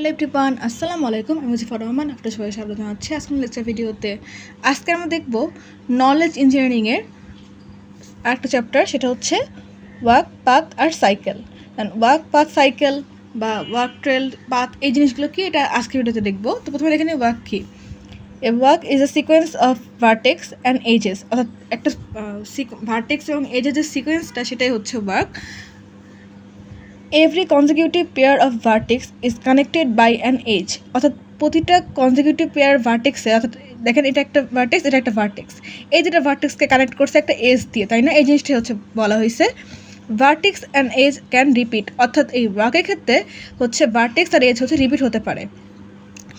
Hello everyone, আসসালামু আলাইকুম। আমি মুজিফুর রহমান, আপনাদের সবাই স্বাগত জানাচ্ছি আজকের লেকচার ভিডিওতে। আজকে আমরা দেখব নলেজ ইঞ্জিনিয়ারিংয়ের একটা চ্যাপ্টার, সেটা হচ্ছে ওয়ার্ক, পাথ আর সাইকেল। ওয়ার্ক, পাথ, সাইকেল বা ওয়ার্ক, ট্রেল, পাথ, এই জিনিসগুলো কি, এটা আজকের ভিডিওতে দেখব। তো প্রথমে দেখে নিই work key. A work is a sequence of vertex and edges, অর্থাৎ একটা ভার্টেক্স এবং এজের যে সিকোয়েন্সটা, সেটাই হচ্ছে work. Every consecutive pair of vertex is connected by an age, অর্থাৎ প্রতিটা কনজিকিউটিভ পেয়ার ভার্টেক্সে, অর্থাৎ দেখেন এটা একটা ভার্টেক্স, এটা একটা ভার্টেক্স, এই দুটা ভার্টেক্সকে কানেক্ট করছে একটা এজ দিয়ে, তাই না? এই জিনিসটাই হচ্ছে বলা হয়েছে vertex and edge can repeat, অর্থাৎ এই ওয়ার্কের ক্ষেত্রে হচ্ছে ভার্টেক্স আর এজ হচ্ছে রিপিট হতে পারে।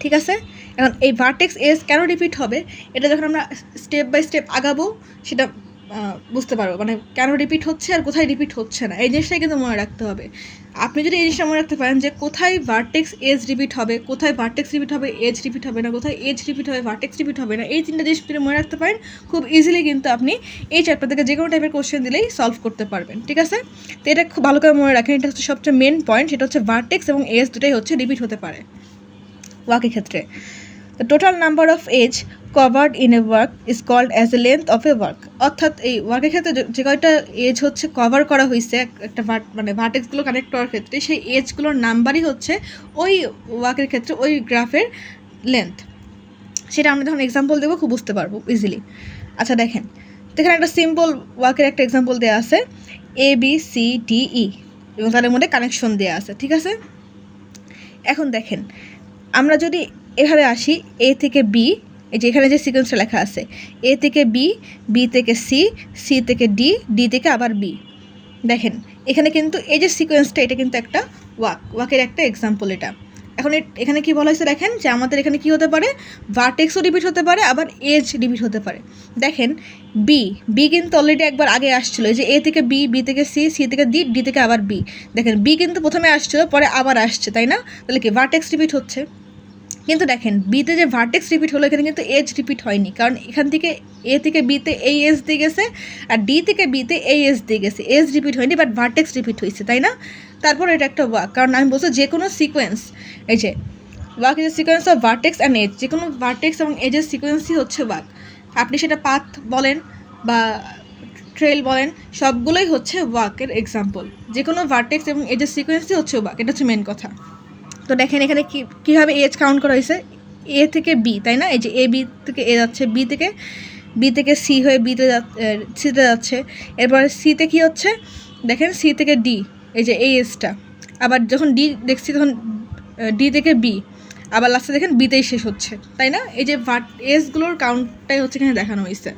ঠিক আছে, এখন এই ভার্টেক্স এজ কেন রিপিট হবে, এটা যখন আমরা স্টেপ বাই স্টেপ আগাবো সেটা বুঝতে পারবো, মানে কেন রিপিট হচ্ছে আর কোথায় রিপিট হচ্ছে না, এই জিনিসটাই কিন্তু মনে রাখতে হবে। আপনি যদি এই জিনিসটা মনে রাখতে পারেন যে কোথায় ভার্টেক্স এজ রিপিট হবে, কোথায় ভার্টেক্স রিপিট হবে এজ রিপিট হবে না, কোথায় এজ রিপিট হবে ভার্টেক্স রিপিট হবে না, এই তিনটা জিনিস যদি মনে রাখতে পারেন খুব ইজিলি কিন্তু আপনি এই চ্যাপ্টার থেকে যে কোনো টাইপের কোশ্চেন দিলেই সলভ করতে পারবেন। ঠিক আছে, তো এটা খুব ভালো করে মনে রাখেন, এটা হচ্ছে সবচেয়ে মেন পয়েন্ট, সেটা হচ্ছে ভার্টেক্স এবং এজ দুটাই হচ্ছে রিপিট হতে পারে ওয়ার্কের ক্ষেত্রে। The total number of age covered in a work is called as the length of a work, অর্থাৎ এই ওয়ার্কের ক্ষেত্রে যে কয়টা এজ হচ্ছে কভার করা হয়েছে একটা মানে ভার্টেক্সগুলো কানেক্ট করার ক্ষেত্রে, সেই এজগুলোর নাম্বারই হচ্ছে ওই ওয়ার্কের ক্ষেত্রে ওই গ্রাফের লেন্থ। সেটা আমরা যখন এক্সাম্পল দেবো খুব বুঝতে পারবো ইজিলি। আচ্ছা দেখেন, এখানে একটা সিম্পল ওয়ার্কের একটা এক্সাম্পল দেওয়া আছে, ABCDE, এবং তাদের মধ্যে কানেকশন দেওয়া আছে। ঠিক আছে, এখন দেখেন আমরা যদি এভাবে আসি, এ থেকে বি, এই যে এখানে যে সিকোয়েন্সটা লেখা আছে, এ থেকে বি, বি থেকে সি, সি থেকে ডি, ডি থেকে আবার বি, দেখেন এখানে কিন্তু এই যে সিকোয়েন্সটা, এটা কিন্তু একটা ওয়ার্কের একটা এক্সাম্পল। এটা এখন এখানে কি বলা হয়েছে দেখেন, যে আমাদের এখানে কি হতে পারে, ভার্টেক্সও রিপিট হতে পারে, আবার এজ রিপিট হতে পারে। দেখেন বি কিন্তু অলরেডি একবার আগে আসছিলো, এই যে এ থেকে বি, বি থেকে সি, সি থেকে ডি, ডি থেকে আবার বি, দেখেন বি কিন্তু প্রথমে আসছিলো, পরে আবার আসছে, তাই না? তাহলে কি ভার্টেক্স রিপিট হচ্ছে। কিন্তু দেখেন বিতে যে ভার্টেক্স রিপিট হলো, এখানে কিন্তু এজ রিপিট হয়নি, কারণ এখান থেকে এ থেকে বিতে এই এজ দিয়ে গেছে, আর ডি থেকে বিতে এই এজ দিয়ে গেছে, এজ রিপিট হয়নি, বাট ভার্টেক্স রিপিট হয়েছে, তাই না? তারপর এটা একটা ওয়ার্ক, কারণ আমি বলছি যে কোনো সিকোয়েন্স, এই যে walk is a sequence of vertex and edge, যে কোনো ভার্টেক্স এবং এজের সিকোয়েন্সই হচ্ছে ওয়ার্ক। আপনি সেটা পাথ বলেন বা ট্রেল বলেন, সবগুলোই হচ্ছে ওয়ার্কের এক্সাম্পল। যে কোনো ভার্টেক্স এবং এজের সিকোয়েন্সই হচ্ছে ওয়ার্ক, এটা হচ্ছে মেন কথা। তো দেখেন এখানে কীভাবে এজ কাউন্ট করা হয়েছে, এ থেকে বি, তাই না? এই যে এ বি থেকে এ যাচ্ছে, বি থেকে সি হয়ে সিতে যাচ্ছে, এরপরে সিতে কী হচ্ছে দেখেন, সি থেকে ডি, এই যে এই এজটা, আবার যখন ডি দেখছি তখন ডি থেকে বি, আবার লাস্টে দেখেন বিতেই শেষ হচ্ছে, তাই না? এই যে এজগুলোর কাউন্টটাই হচ্ছে এখানে দেখানো হয়েছে,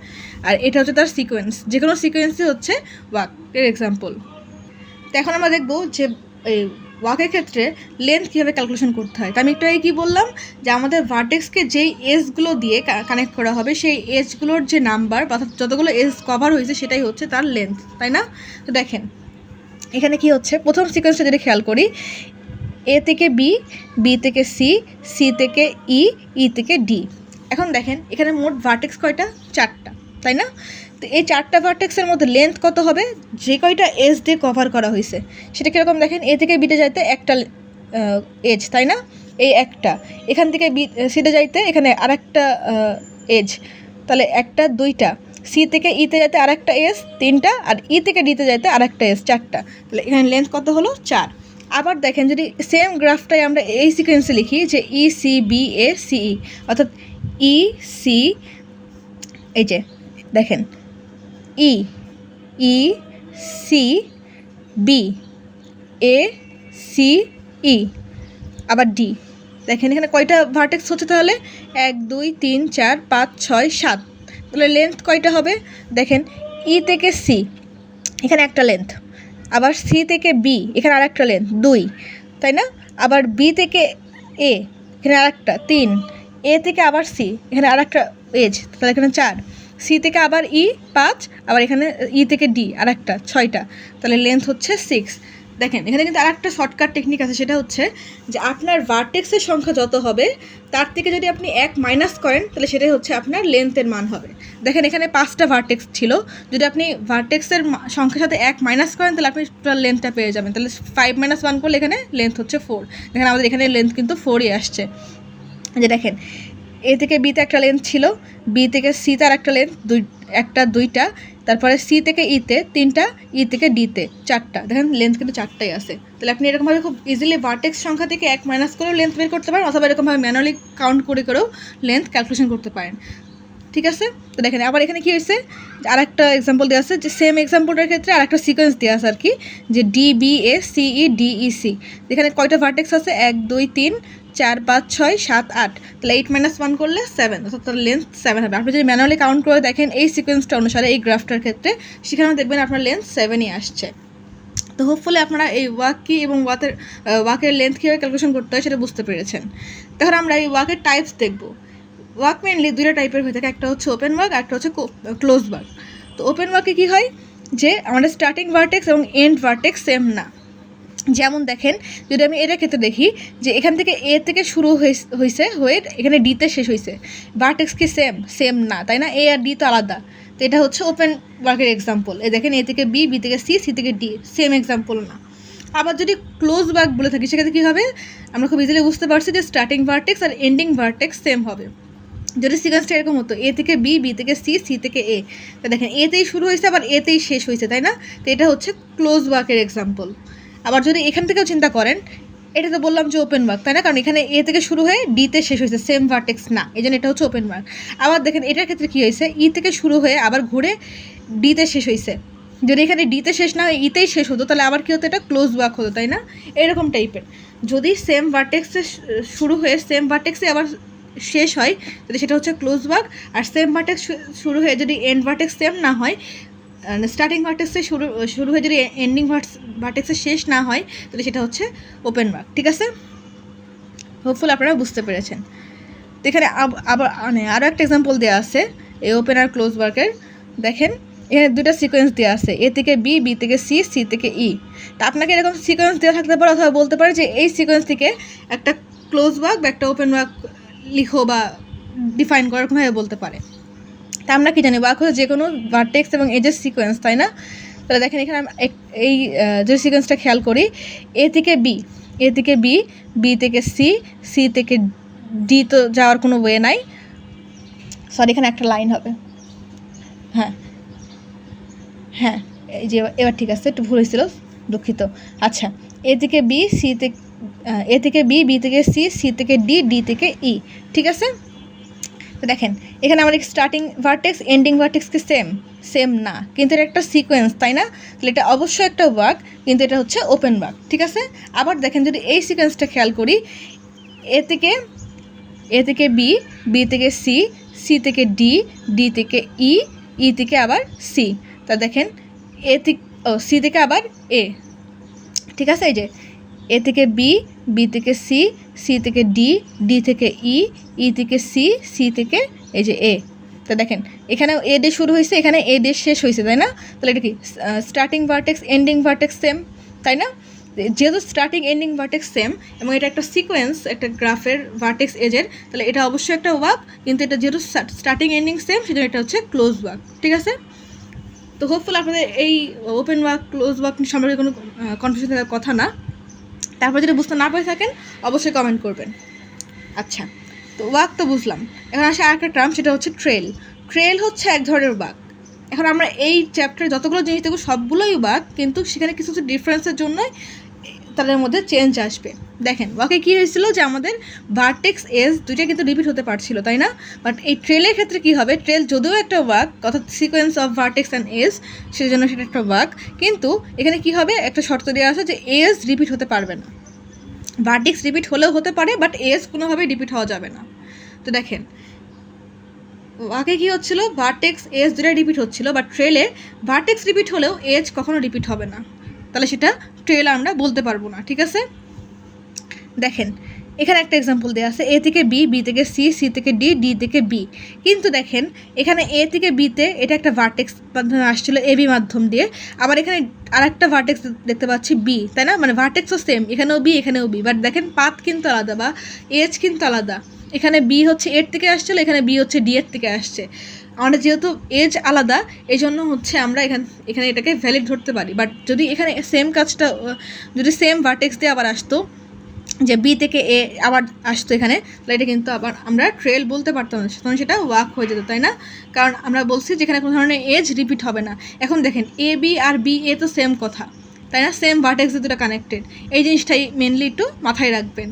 আর এটা হচ্ছে তার সিকোয়েন্স। যে কোনো সিকোয়েন্সই হচ্ছে ওয়ার্কের এক্সাম্পল। তো এখন আমরা দেখবো যে এই ওয়ার্কের ক্ষেত্রে লেন্থ কীভাবে ক্যালকুলেশন করতে হয়। তো আমি একটু আগে কী বললাম, যে আমাদের ভার্টেক্সকে যেই এজগুলো দিয়ে কানেক্ট করা হবে, সেই এজগুলোর যে নাম্বার, অর্থাৎ যতগুলো এজ কভার হয়েছে সেটাই হচ্ছে তার লেন্থ, তাই না? তো দেখেন এখানে কি হচ্ছে, প্রথম সিকোয়েন্সটা যদি খেয়াল করি, এ থেকে বি, বি থেকে সি, সি থেকে ই, ই থেকে ডি। এখন দেখেন এখানে মোট ভার্টেক্স কয়টা, 4টা, তাই না? তো এই 4টা ভার্টেক্সের মধ্যে লেন্থ কত হবে, যে কয়টা এজ দিয়ে কভার করা হয়েছে সেটা কীরকম দেখেন, এ থেকে বিতে যাইতে একটা এজ, তাই না? এই একটা, এখান থেকে বি সিতে যাইতে এখানে আরেকটা এজ, তাহলে একটা, দুইটা, সি থেকে ইতে যাইতে আরেকটা এজ, 3টা, আর ই থেকে ডিতে যাইতে আরেকটা এজ, 4টা। তাহলে এখানে লেন্থ কত হলো, 4। আবার দেখেন যদি সেম গ্রাফটাই আমরা এই সিকোয়েন্সে লিখি, যে E C B A C E, অর্থাৎ ই সি, এই যে দেখেন E E C B A C E, আবার ডি, দেখেন এখানে কয়টা ভার্টেক্স হচ্ছে তাহলে, 1 2 3 4 5 6 7, তাহলে লেন্থ কয়টা হবে দেখেন, ই থেকে সি এখানে একটা লেন্থ, আবার সি থেকে বি এখানে আরেকটা লেন্থ 2, তাই না? আবার বি থেকে এ এখানে আরেকটা 3, এ থেকে আবার সি এখানে আরেকটা এজ, তাহলে এখানে 4, সি থেকে আবার ই 5, আবার এখানে ই থেকে ডি আরেকটা 6টা, তাহলে লেন্থ হচ্ছে 6। দেখেন এখানে কিন্তু আরেকটা শর্টকাট টেকনিক আছে, সেটা হচ্ছে যে আপনার ভার্টেক্সের সংখ্যা যত হবে তার থেকে যদি আপনি 1 মাইনাস করেন তাহলে সেটাই হচ্ছে আপনার লেন্থের মান হবে। দেখেন এখানে 5টা ভার্টেক্স ছিল, যদি আপনি ভার্টেক্সের সংখ্যার সাথে 1 মাইনাস করেন তাহলে আপনি টোটাল লেন্থটা পেয়ে যাবেন। তাহলে 5 - 1 করলে এখানে লেন্থ হচ্ছে 4। দেখেন আমাদের এখানে লেন্থ কিন্তু 4ই আসছে। যে দেখেন এ থেকে বিতে একটা লেন্থ ছিল, বি থেকে সিতে আর একটা লেন্থ, দুইটা, তারপরে সি থেকে ইতে 3টা, ই থেকে ডিতে 4টা। দেখেন লেন্থ কিন্তু 4টাই আছে। তাহলে আপনি এরকমভাবে খুব ইজিলি ভার্টেক্স সংখ্যা থেকে 1 মাইনাস করেও লেন্থ বের করতে পারেন, অথবা এরকমভাবে ম্যানুয়ালি কাউন্ট করেও লেন্থ ক্যালকুলেশন করতে পারেন। ঠিক আছে, তো দেখেন আবার এখানে কী হয়েছে, আর একটা এক্সাম্পল দেওয়া আছে, যে সেম এক্সাম্পলটার ক্ষেত্রে আর একটা সিকোয়েন্স দেওয়া আছে আর কি, যে DBA CE DEC। এখানে কয়টা ভার্টেক্স আছে, 1 2 3 4 5 6 7 8। তাহলে 8 - 1 করলে 7, অর্থাৎ তার লেন্থ 7 হবে। আপনি যদি ম্যানুয়ালি কাউন্ট করে দেখেন এই সিকোয়েন্সটা অনুসারে এই গ্রাফটার ক্ষেত্রে, সেখানে দেখবেন আপনার লেন্থ 7ই আসছে। তো হোপফুলি আপনারা এই ওয়াক কী এবং ওয়াকের লেন্থ কীভাবে ক্যালকুলেশন করতে হয় সেটা বুঝতে পেরেছেন। তখন আমরা এই ওয়াকের টাইপস দেখব। ওয়াক মেনলি 2টা টাইপের হয়ে থাকে, একটা হচ্ছে ওপেন ওয়াক, একটা হচ্ছে ক্লোজ ওয়াক। তো ওপেন ওয়াকে কী হয়, যে আমাদের স্টার্টিং ভার্টেক্স এবং এন্ড ভার্টেক্স সেম না। যেমন দেখেন যদি আমি এটা ক্ষেত্রে দেখি যে এখান থেকে এ থেকে শুরু হয়ে এখানে ডিতে শেষ হয়েছে, ভার্টেক্স কি সেম না, তাই না? এ আর ডি তো আলাদা। তো এটা হচ্ছে ওপেন ওয়ার্কের এক্সাম্পল। এই দেখেন এ থেকে বি, বি থেকে সি, সি থেকে ডি, সেম এক্সাম্পল না। আবার যদি ক্লোজ ওয়ার্ক বলে থাকি সেক্ষেত্রে কী হবে, আমরা খুব ইজিলি বুঝতে পারছি যে স্টার্টিং ভার্টেক্স আর এন্ডিং ভার্টেক্স সেম হবে। যদি সিকোয়েন্সটা এরকম হতো, এ থেকে বি, বি থেকে সি, সি থেকে এ, তো দেখেন এতেই শুরু হয়েছে আবার এতেই শেষ হয়েছে, তাই না? তো এটা হচ্ছে ক্লোজ ওয়ার্কের এক্সাম্পল। আবার যদি এখান থেকেও চিন্তা করেন, এটা তো বললাম যে ওপেন ওয়ার্ক, তাই না? কারণ এখানে এ থেকে শুরু হয়ে ডিতে শেষ হয়েছে, সেম ভার্টেক্স না, এই জন্য এটা হচ্ছে ওপেন ওয়ার্ক। আবার দেখেন এটার ক্ষেত্রে কী হয়েছে, ই থেকে শুরু হয়ে আবার ঘুরে ডিতে শেষ হয়েছে। যদি এখানে ডিতে শেষ না হয় ইতেই শেষ হতো তাহলে আবার কী হতো, এটা ক্লোজ ওয়ার্ক হতো, তাই না? এরকম টাইপের। যদি সেম ভার্টেক্সে শুরু হয়ে সেম ভার্টেক্সে আবার শেষ হয় তাহলে সেটা হচ্ছে ক্লোজ ওয়ার্ক। আর সেম ভার্টেক্স শুরু হয়ে যদি এন্ড ভার্টেক্স সেম না হয়, স্টার্টিং ভার্টেক্সে শুরু হয়ে যদি এন্ডিং ভার্টেক্সে শেষ না হয় তাহলে সেটা হচ্ছে ওপেন ওয়ার্ক। ঠিক আছে, হোপফুল আপনারা বুঝতে পেরেছেন। তো এখানে আবার আরও একটা এক্সাম্পল দেওয়া আছে এই ওপেন আর ক্লোজ ওয়ার্কের। দেখেন এখানে 2টা সিকোয়েন্স দেওয়া আছে, এ থেকে বি, বি থেকে সি, সি থেকে ই। তা আপনাকে এরকম সিকোয়েন্স দেওয়া থাকতে পারে, অথবা বলতে পারে যে এই সিকোয়েন্স থেকে একটা ক্লোজ ওয়ার্ক বা একটা ওপেন ওয়ার্ক লিখো বা ডিফাইন করো, এরকমভাবে বলতে পারে। তা আমরা কি জানি, ওয়ার্ক হচ্ছে যে কোনো ভার্টেক্স এবং এজের সিকোয়েন্স, তাই না? তাহলে দেখেন এখানে এই যে সিকোয়েন্সটা খেয়াল করি, এ থেকে বি, এ থেকে বি, বি থেকে সি, সি থেকে ডি তো যাওয়ার কোনো ওয়ে নাই, সরি এখানে একটা লাইন হবে, হ্যাঁ হ্যাঁ এই যে এবার ঠিক আছে, একটু ভুল হয়েছিল, দুঃখিত। আচ্ছা, এ থেকে বি, সি থেকে এ থেকে বি, বি থেকে সি, সি থেকে ডি, ডি থেকে ই। ঠিক আছে, তো দেখেন এখানে আমাদের স্টার্টিং ভার্টেক্স এন্ডিং ভার্টেক্স কি সেম না, কিন্তু এটা একটা সিকোয়েন্স, তাই না? তাহলে এটা অবশ্যই একটা ওয়ার্ক, কিন্তু এটা হচ্ছে ওপেন ওয়ার্ক। ঠিক আছে, আবার দেখেন যদি এই সিকোয়েন্সটা খেয়াল করি, এ থেকে বি, বি থেকে সি, সি থেকে ডি, ডি থেকে ই, ই থেকে আবার সি। তা দেখেন সি থেকে আবার এ। ঠিক আছে, এই যে এ থেকে বি, বি থেকে সি, সি থেকে ডি, ডি থেকে ই, ই থেকে সি, সি থেকে এই যে এ। তো দেখেন এখানে এ ডে শুরু হয়েছে, এখানে এ ডে শেষ হয়েছে, তাই না? তাহলে এটা কি starting vertex ending vertex same, তাই না? যেহেতু স্টার্টিং এন্ডিং ভার্টেক্স সেম এবং এটা একটা সিকোয়েন্স, একটা গ্রাফের ভার্টেক্স এজের, তাহলে এটা অবশ্যই একটা ওয়ার্ক, কিন্তু এটা যেহেতু স্টার্টিং এন্ডিং সেম সেজন্য এটা হচ্ছে ক্লোজ ওয়ার্ক। ঠিক আছে, তো হোপফুল আপনাদের এই ওপেন ওয়ার্ক ক্লোজ ওয়ার্ক সম্পর্কে কোনো কনফিউশন থাকার কথা না। তারপর যদি বুঝতে না পেরে থাকেন অবশ্যই কমেন্ট করবেন। আচ্ছা, তো ওয়াক তো বুঝলাম, এখন আসে আরেকটা টার্ম, সেটা হচ্ছে ট্রেল হচ্ছে এক ধরনের ওয়াক। এখন আমরা এই চ্যাপ্টারে যতগুলো জিনিস দেখব সবগুলোই ওয়াক, কিন্তু সেখানে কিছু কিছু ডিফারেন্সের জন্যই তাদের মধ্যে চেঞ্জ আসবে। দেখেন ওয়াকে কী হয়েছিল, যে আমাদের ভার্টেক্স এজ দুইটা কিন্তু রিপিট হতে পারছিল, তাই না? বাট এই ট্রেলের ক্ষেত্রে কী হবে, ট্রেল যদিও একটা ওয়াক, অর্থাৎ sequence of vertex and edge, সেই জন্য সেটা একটা ওয়াক, কিন্তু এখানে কী হবে, একটা শর্ত দেওয়া আছে যে এজ রিপিট হতে পারবে না। ভার্টেক্স রিপিট হলেও হতে পারে, বাট এজ কোনোভাবেই রিপিট হওয়া যাবে না। তো দেখেন ওয়াকে কী হচ্ছিল, ভার্টেক্স এজ দুটা রিপিট হচ্ছিল, বাট ট্রেলে ভার্টেক্স রিপিট হলেও এজ কখনো রিপিট হবে না, তাহলে সেটা ট্রেল আমরা বলতে পারবো না। ঠিক আছে, দেখেন এখানে একটা এক্সাম্পল দেওয়া আছে এ থেকে বি, বি থেকে সি, সি থেকে ডি, ডি থেকে বি। কিন্তু দেখেন এখানে এ থেকে বিতে এটা একটা ভার্টেক্স মাধ্যমে আসছিলো এ বি মাধ্যম দিয়ে, আবার এখানে আরেকটা ভার্টেক্স দেখতে পাচ্ছি বি, তাই না? মানে ভার্টেক্সও সেম, এখানেও বি এখানেও বি, বাট দেখেন পাথ কিন্তু আলাদা বা এজ কিন্তু আলাদা। এখানে বি হচ্ছে এর থেকে আসছিলো, এখানে বি হচ্ছে ডি এর থেকে আসছে। আমাদের যেহেতু এজ আলাদা এই জন্য হচ্ছে আমরা এখানে এটাকে ভ্যালিড ধরতে পারি। বাট যদি এখানে সেম কাজটা যদি সেম ভার্টেক্স দিয়ে আবার আসতো, যে বি থেকে এ আবার আসতো এখানে, তাহলে এটা কিন্তু আবার আমরা ট্রেল বলতে পারতাম না, তখন সেটা ওয়াক হয়ে যেত, তাই না? কারণ আমরা বলছি যেখানে কোনো ধরনের এজ রিপিট হবে না। এখন দেখেন A B R B A তো সেম কথা, তাই না? সেম ভার্টেক্স দুটো কানেক্টেড, এই জিনিসটাই মেনলি একটু মাথায় রাখবেন।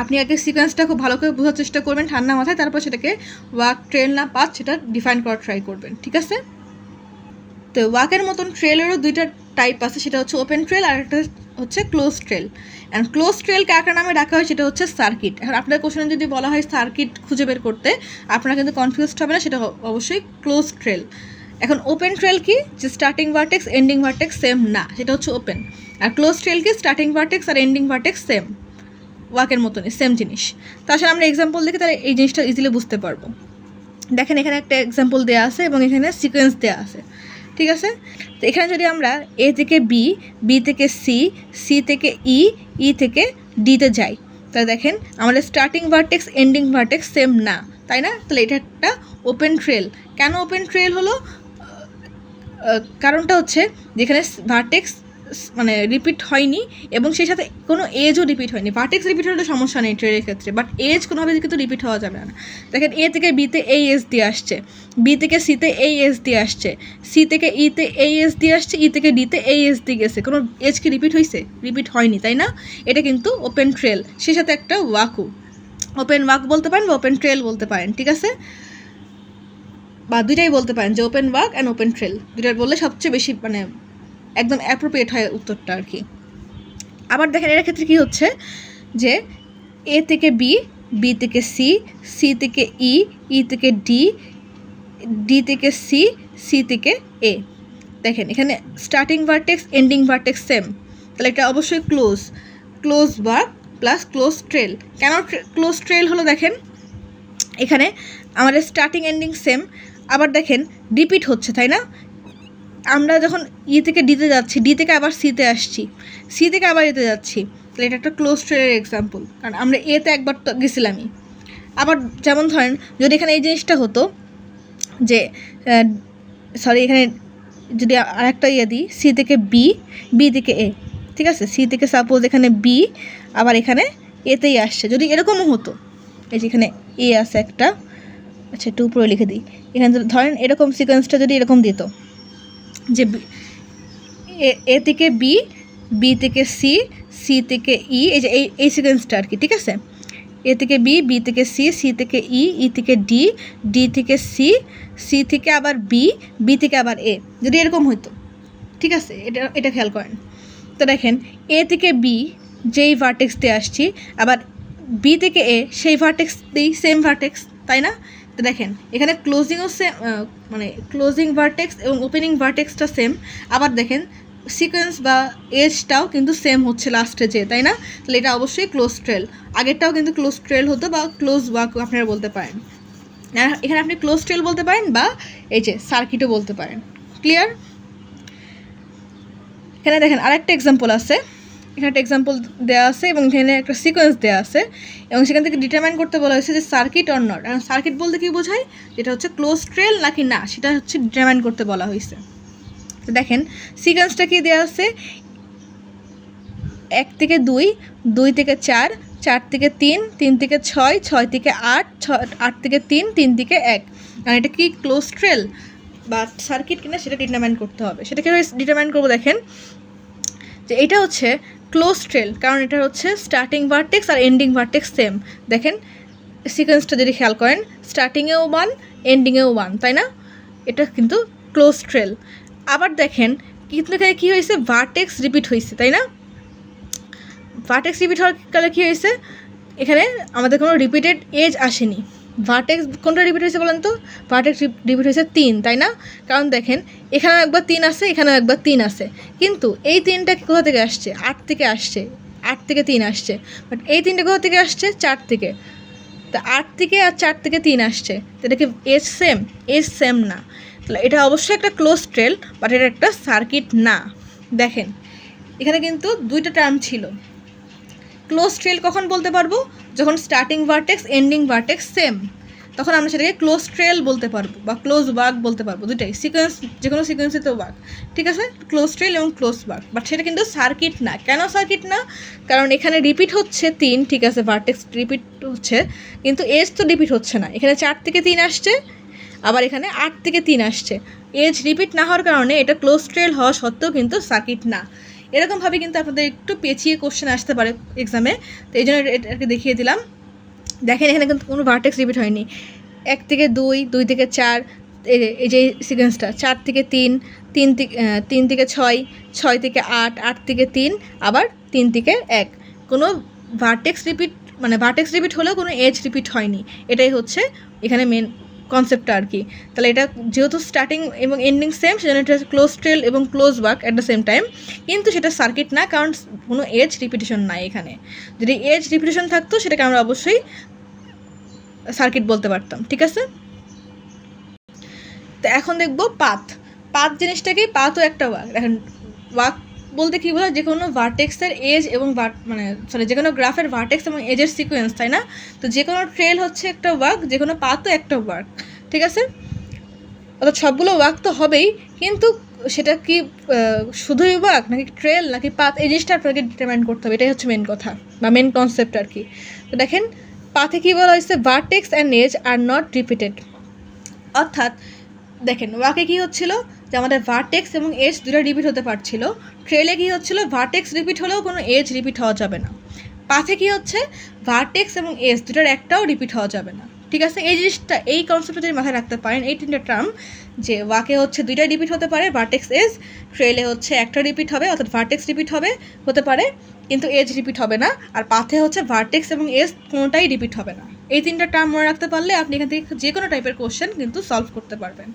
আপনি আগে সিকোয়েন্সটা খুব ভালো করে বোঝার চেষ্টা করবেন ঠান্ডা মাথায়, তারপর সেটাকে ওয়াক, ট্রেল না পাথ সেটা ডিফাইন করার ট্রাই করবেন, ঠিক আছে? তো ওয়াকের মতন ট্রেলেরও দুইটা টাইপ আছে, সেটা হচ্ছে ওপেন ট্রেল আর একটা হচ্ছে close trail. And close trail কার নামে রাখা হয় সেটা হচ্ছে সার্কিট। এখন আপনার কোশ্চেনে যদি বলা হয় সার্কিট খুঁজে বের করতে, আপনারা কিন্তু কনফিউজড হবে না, সেটা অবশ্যই ক্লোজ ট্রেল। এখন ওপেন ট্রেল কি? যে starting vertex ending vertex same না, সেটা হচ্ছে ওপেন। আর ক্লোজ ট্রেল কি? স্টার্টিং ভার্টেক্স আর এন্ডিং ভার্টেক্স সেম, ওয়াকের মতনই সেম জিনিস। তাছাড়া আমরা এক্সাম্পল দেখে তাহলে এই জিনিসটা ইজিলি বুঝতে পারবো। দেখেন এখানে একটা এক্সাম্পল দেওয়া আছে এবং এখানে সিকোয়েন্স দেওয়া আছে, ঠিক আছে? তো এখানে যদি আমরা এ থেকে বি, বি থেকে সি, সি থেকে ই, ই থেকে ডিতে যাই, তাহলে দেখেন আমাদের starting vertex ending vertex same না, তাই না? তাহলে এটা একটা ওপেন ট্রেল। কেন ওপেন ট্রেল হলো? কারণটা হচ্ছে যেখানে ভার্টেক্স মানে রিপিট হয়নি এবং সেই সাথে কোনো এজও রিপিট হয়নি। ভার্টেক্স রিপিট হলে সমস্যা নেই ট্রেলের ক্ষেত্রে, বাট এজ কোনোভাবে কিন্তু রিপিট হওয়া যাবে না। দেখেন এ থেকে বিতে এই এজ দিয়ে আসছে, বি থেকে সিতে এই এজ দিয়ে আসছে, সি থেকে ইতে এই এজ দিয়ে আসছে, ই থেকে ডিতে এই এজ দিয়ে গেছে। কোনো এজ কি রিপিট হয়েছে? রিপিট হয়নি, তাই না? এটা কিন্তু ওপেন ট্রেল, সেই সাথে একটা ওয়াকও। ওপেন ওয়াক বলতে পারেন বা ওপেন ট্রেল বলতে পারেন, ঠিক আছে? বা দুইটাই বলতে পারেন, যে open walk and open trail, দুইটা বললে সবচেয়ে বেশি মানে একদম অ্যাপ্রোপ্রিয়েট হয় উত্তরটা আর কি। আবার দেখেন এর ক্ষেত্রে কী হচ্ছে, যে এ থেকে বি, বি থেকে সি, সি থেকে ই, ই থেকে ডি, ডি থেকে সি, সি থেকে এ। দেখেন এখানে starting vertex ending vertex same, তাহলে এটা অবশ্যই close walk plus close trail. কেন ক্লোজ ট্রেল হলো? দেখেন এখানে আমাদের স্টার্টিং এন্ডিং সেম, আবার দেখেন রিপিট হচ্ছে, তাই না? আমরা যখন ই থেকে ডিতে যাচ্ছি, ডি থেকে আবার সিতে আসছি, সি থেকে আবার এতে যাচ্ছি, তাহলে এটা একটা ক্লোজ ট্রেলের এক্সাম্পল। কারণ আমরা এতে একবার তো গেছিলামই। আবার যেমন ধরেন যদি এখানে এই জিনিসটা হতো যে এখানে যদি আরেকটা দিই, সি থেকে বি, বি থেকে এ, ঠিক আছে? সি থেকে সাপোজ এখানে বি, আবার এখানে এতেই আসছে, যদি এরকমও হতো, এই যে এখানে এ আছে একটা, আচ্ছা একটু উপরে লিখে দিই, এখানে ধরেন এরকম সিকোয়েন্সটা যদি এরকম দিত যে এ থেকে বি, বি থেকে সি, সি থেকে ই, এই যে এই সিকোয়েন্সটা আর কি, ঠিক আছে? এ থেকে বি, বি থেকে সি, সি থেকে ই, ই থেকে ডি, ডি থেকে সি, সি থেকে আবার বি, বি থেকে আবার এ, যদি এরকম হতো, ঠিক আছে? এটা খেয়াল করেন। তো দেখেন এ থেকে বি যেই ভার্টেক্স দিয়ে আসছি, আবার বি থেকে এ সেই ভার্টেক্স দিই, সেম ভার্টেক্স, তাই না? তো দেখেন এখানে ক্লোজিংও সেম, মানে ক্লোজিং ভার্টেক্স এবং ওপেনিং ভার্টেক্সটা সেম। আবার দেখেন সিকোয়েন্স বা এজটাও কিন্তু সেম হচ্ছে লাস্টে যে, তাই না? তাহলে এটা অবশ্যই ক্লোজ ট্রেল। আগেরটাও কিন্তু ক্লোজ ট্রেল হতো বা ক্লোজ ওয়াক আপনারা বলতে পারেন। এখানে আপনি ক্লোজ ট্রেল বলতে পারেন বা এই যে সার্কিটও বলতে পারেন। ক্লিয়ার? এখানে দেখেন আরেকটা এক্সাম্পল আছে, এখানে একটা এক্সাম্পল দেওয়া আছে এবং এখানে একটা সিকোয়েন্স দেওয়া আছে এবং সেখান থেকে ডিটারমাইন করতে বলা হয়েছে যে সার্কিট অর নট। এখন সার্কিট বলতে কী বোঝায়? যেটা হচ্ছে ক্লোজ ট্রেল নাকি না, সেটা হচ্ছে ডিটারমাইন করতে বলা হয়েছে। তো দেখেন সিকোয়েন্সটা কি দেওয়া আছে, 1 থেকে 2, 2 থেকে 4, 4 থেকে 3, 3 থেকে 6, 6 থেকে 8, 8 থেকে 3, 3 থেকে 1। আর এটা কি ক্লোজ ট্রেল বা সার্কিট কিনা সেটা ডিটারমাইন করতে হবে। সেটাকে ডিটারমাইন করবো, দেখেন যে এটা হচ্ছে ক্লোজ ট্রেল, কারণ এটা হচ্ছে স্টার্টিং ভার্টেক্স আর এন্ডিং ভার্টেক্স সেম। দেখেন সিকোয়েন্সটা যদি খেয়াল করেন, স্টার্টিংয়েও 1, এন্ডিংয়েও 1, তাই না? এটা কিন্তু ক্লোজ ট্রেল। আবার দেখেন কিন্তু এখানে কী হয়েছে, ভার্টেক্স রিপিট হয়েছে, তাই না? ভার্টেক্স রিপিট হওয়ার কালে কী হয়েছে, এখানে আমাদের কোনো রিপিটেড এজ আসেনি। ভার্টেক্স কোনটা রিপিট হয়েছে বলেন তো? ভার্টেক্স রিপিট হয়েছে 3, তাই না? কারণ দেখেন এখানেও একবার 3 আছে, এখানেও একবার 3 আছে, কিন্তু এই 3টা কোথা থেকে আসছে? 8 থেকে আসছে। 8 থেকে 3 আসছে, বাট এই 3টা কোথা থেকে আসছে? 4 থেকে। তো 8 থেকে আর 4 থেকে 3 আসছে, তো এটা কি এজ সেম? এজ সেম না, তাহলে এটা অবশ্যই একটা ক্লোজ ট্রেল, বাট এটা একটা সার্কিট না। দেখেন এখানে কিন্তু দুইটা টার্ম ছিল। ক্লোজ ট্রেল কখন বলতে পারবো? যখন starting vertex ending vertex same, তখন আমরা সেটাকে ক্লোজ ট্রেল বলতে পারবো বা ক্লোজ ওয়ার্ক বলতে পারবো, দুটাই সিকোয়েন্স, যে কোনো সিকোয়েন্সে তো ওয়ার্ক, ঠিক আছে, ক্লোজ ট্রেল এবং ক্লোজ ওয়ার্ক। বাট সেটা কিন্তু সার্কিট না। কেন সার্কিট না? কারণ এখানে রিপিট হচ্ছে 3, ঠিক আছে, ভার্টেক্স রিপিট হচ্ছে, কিন্তু এজ তো রিপিট হচ্ছে না। এখানে 4 থেকে 3 আসছে, আবার এখানে 8 থেকে 3 আসছে। এজ রিপিট না হওয়ার কারণে এটা ক্লোজ ট্রেল হওয়া সত্ত্বেও কিন্তু সার্কিট না। এরকমভাবে কিন্তু আপনাদের একটু পেঁচিয়ে কোশ্চেন আসতে পারে এক্সামে, তো এই জন্য এটাকে দেখিয়ে দিলাম। দেখেন এখানে কিন্তু কোনো ভার্টেক্স রিপিট হয়নি। 1 থেকে 2, 2 থেকে 4, এই যে সিকোয়েন্সটা 4 থেকে 3, 3 থেকে 6, 6 থেকে 8, 8 থেকে 3, আবার 3 থেকে 1। কোনো ভার্টেক্স রিপিট, মানে ভার্টেক্স রিপিট হলেও কোনো এজ রিপিট হয়নি। এটাই হচ্ছে এখানে মেন কনসেপ্টটা আর কি। তাহলে এটা যেহেতু স্টার্টিং এবং এন্ডিং সেম, সেজন্য এটা ক্লোজ ট্রেল এবং close work at the same time, কিন্তু সেটা সার্কিট না, কারণ কোনো এজ রিপিটেশন নাই এখানে। যদি এজ রিপিটেশন থাকতো সেটাকে আমরা অবশ্যই সার্কিট বলতে পারতাম, ঠিক আছে। তো এখন দেখবো পাথ জিনিসটাকে, পাথও একটা ওয়ার্ক। দেখেন ওয়ার্ক বলতে কী বলে? যে কোনো ভার্টেক্সের এজ এবং যে কোনো গ্রাফের ভার্টেক্স এবং এজের সিকোয়েন্স, তাই না? তো যে কোনো ট্রেল হচ্ছে একটা ওয়ার্ক, যে কোনো পাথও একটা ওয়ার্ক, ঠিক আছে। অর্থাৎ সবগুলো ওয়ার্ক তো হবেই, কিন্তু সেটা কি শুধুই ওয়ার্ক নাকি ট্রেল নাকি পাথ, এই জিনিসটা আপনাকে ডিটারমাইন করতে হবে। এটাই হচ্ছে মেন কথা বা মেন কনসেপ্ট আর কি। তো দেখেন পাথে কী বলা হয়েছে? Vertex and edge are not repeated. অর্থাৎ দেখেন ওয়াকে কী হচ্ছিল? যে আমাদের ভার্টেক্স এবং এজ দুটো রিপিট হতে পারছিল। ট্রেলে কী হচ্ছিল? ভার্টেক্স রিপিট হলেও কোনো এজ রিপিট হওয়া যাবে না। পাথে কী হচ্ছে? ভার্টেক্স এবং এজ দুটোর একটাও রিপিট হওয়া যাবে না, ঠিক আছে। এই জিনিসটা, এই কনসেপ্টটা যদি মাথায় রাখতে পারেন, এই 3টা টার্ম, যে ওয়াকে হচ্ছে 2টা রিপিট হতে পারে ভার্টেক্স এজ, ট্রেলে হচ্ছে একটা রিপিট হবে, অর্থাৎ ভার্টেক্স রিপিট হতে পারে কিন্তু এজ রিপিট হবে না, আর পাথে হচ্ছে ভার্টেক্স এবং এজ কোনোটাই রিপিট হবে না। এই 3টা টার্ম মনে রাখতে পারলে আপনি এখান থেকে যে কোনো টাইপের কোশ্চেন কিন্তু সলভ করতে পারবেন।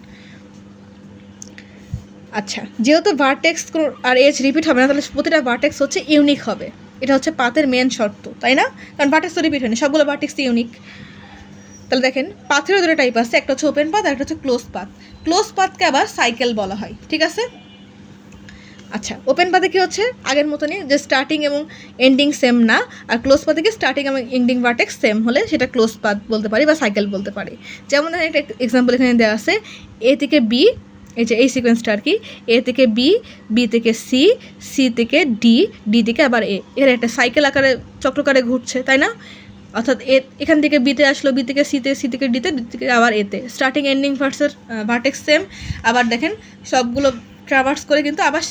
আচ্ছা, যেহেতু ভার্টেক্স আর এজ রিপিট হবে না, তাহলে প্রতিটা ভার্টেক্স হচ্ছে ইউনিক হবে। এটা হচ্ছে পাথের মেন শর্ত, তাই না? কারণ ভার্টেক্স তো রিপিট হয়নি, সবগুলো ভার্টেক্স ইউনিক। তাহলে দেখেন পাথেরও 2টা টাইপ আছে, একটা হচ্ছে ওপেন পাথ আর একটা হচ্ছে ক্লোজ পাথ। ক্লোজ পাথকে আবার সাইকেল বলা হয়, ঠিক আছে। আচ্ছা, ওপেন পাথে কী হচ্ছে? আগের মতনই, যে স্টার্টিং এবং এন্ডিং সেম না। আর ক্লোজ পাথে কি স্টার্টিং এবং এন্ডিং ভার্টেক্স সেম হলে সেটা ক্লোজ পাথ বলতে পারি বা সাইকেল বলতে পারি। যেমন একটা এক্সাম্পল এখানে দেওয়া আছে, এ থেকে বি, এই যে এই সিকোয়েন্সটা আর কি, এ থেকে বি, বি থেকে সি, সি থেকে ডি, ডি থেকে আবার এ, এর একটা সাইকেল আকারে চক্রকারে ঘুরছে, তাই না? অর্থাৎ এখান থেকে বিতে আসলো, বি থেকে সিতে, সি থেকে ডিতে, ডি থেকে আবার এতে, স্টার্টিং এন্ডিং ভার্টেক্স সেম। আবার দেখেন সবগুলো ট্রাভার্স করে কিন্তু আবার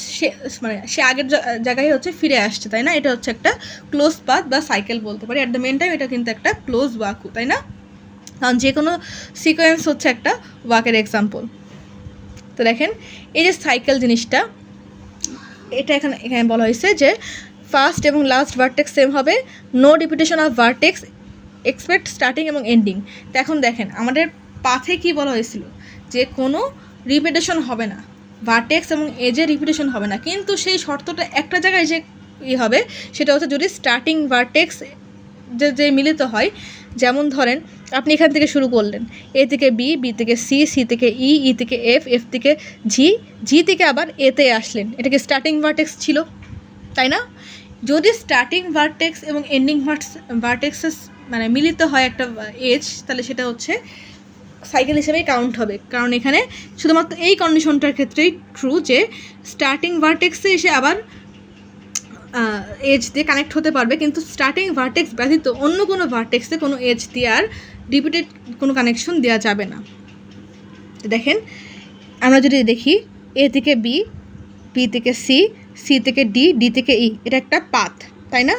সে আগের জায়গায় হচ্ছে ফিরে আসছে, তাই না? এটা হচ্ছে একটা ক্লোজ পাথ বা সাইকেল বলতে পারি। অ্যাট দ্য মেন টাইম এটা কিন্তু একটা ক্লোজ ওয়াকও, তাই না? কারণ যে কোনো সিকোয়েন্স হচ্ছে একটা ওয়াকের এক্সাম্পল। তো দেখেন এই যে সাইকেল জিনিসটা, এটা এখানে বলা হয়েছে যে ফার্স্ট এবং লাস্ট ভার্টেক্স সেম হবে, no repetition of vertex expect starting এবং এন্ডিং। তো এখন দেখেন আমাদের পাথে কি বলা হয়েছিল? যে কোনো রিপিটেশন হবে না, ভার্টেক্স এবং এজে রিপিটেশন হবে না, কিন্তু সেই শর্তটা একটা জায়গায় যে হবে সেটা হচ্ছে যদি স্টার্টিং ভার্টেক্স যে মিলিত হয়। যেমন ধরেন আপনি এখান থেকে শুরু করলেন, এ থেকে বি, বি থেকে সি, সি থেকে ই, ই থেকে এফ, এফ থেকে জি, জি থেকে আবার এতে আসলেন, এটা কি স্টার্টিং ভার্টেক্স ছিল, তাই না? যদি স্টার্টিং ভার্টেক্স এবং এন্ডিং ভার্টেক্সেস মানে মিলিত হয় একটা এজ, তাহলে সেটা হচ্ছে সাইকেল হিসেবেই কাউন্ট হবে। কারণ এখানে শুধুমাত্র এই কন্ডিশনটার ক্ষেত্রেই ট্রু যে স্টার্টিং ভার্টেক্সে এসে আবার এজ দিয়ে কানেক্ট হতে পারবে, কিন্তু স্টার্টিং ভার্টেক্স ব্যতীত অন্য কোনো ভার্টেক্সে কোনো এজ দিয়ে আর রিপিটেড কোনো কানেকশন দেওয়া যাবে না। দেখেন আমরা যদি দেখি এ থেকে বি, বি থেকে সি, সি থেকে ডি, ডি থেকে ই, এটা একটা পাথ, তাই না?